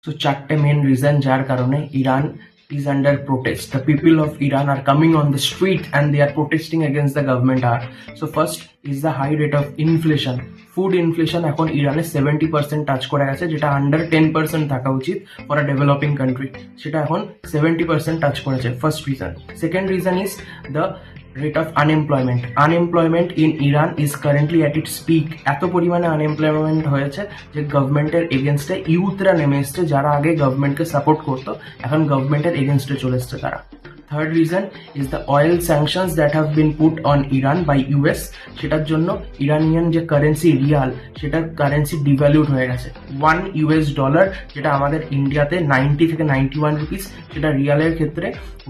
So চারটে main reason যার কারণে Iran is under protest. The people of Iran are coming on the street and they are protesting against the government. So first is the high rate of inflation. Food inflation এখন ইরানে 70% touch করে গেছে, যেটা under 10% থাকা উচিত for a developing country, সেটা এখন 70% touch করেছে। First reason. Second reason is the rate of unemployment. Unemployment in Iran is currently at its peak. এত পরিমাণে আনএমপ্লয়মেন্ট হয়েছে যে গভর্নমেন্টের এগেনস্টে ইউথরা নেমে এসছে, যারা আগে গভর্নমেন্টকে সাপোর্ট করতো এখন গভর্নমেন্টের এগেনস্টে চলে এসছে তারা। Third reason is the oil sanctions that have been put on Iran by US. সেটার জন্য ইরানিয়ান যে কারেন্সি রিয়াল, সেটার কারেন্সি ডিভ্যালুড হয়ে গেছে। $1 যেটা আমাদের ইন্ডিয়াতে 90 থেকে 91 রুপিস, সেটা রিয়ালের ক্ষেত্রে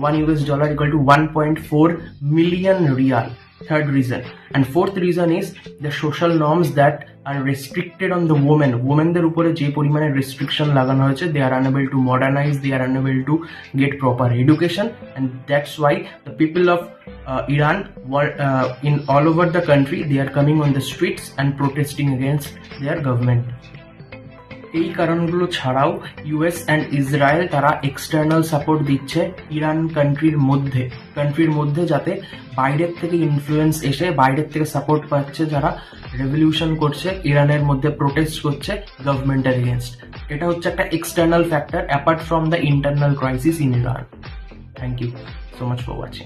$1 equal to 1.4 million Real. Third reason. And fourth reason is the social norms that are restricted on the women. Womenদের উপরে যে পরিমাণে restriction লাগানো হয়েছে, they are unable to modernize, they are unable to get proper education, and that's why the people of Iran were in all over the country, they are coming on the streets and protesting against their government. এই কারণগুলো ছাড়াও US and Israel তারা external support দিচ্ছে Iran কান্ট্রির মধ্যে যাতে বাইরের থেকে ইনফ্লুয়েন্স এসে বাইরের থেকে সাপোর্ট পাচ্ছে, যারা রেভলিউশন করছে ইরানের মধ্যে, প্রোটেস্ট করছে গভর্নমেন্টের এগেনস্ট। এটা হচ্ছে একটা external factor apart from the internal crisis in Iran. Thank you so much for watching.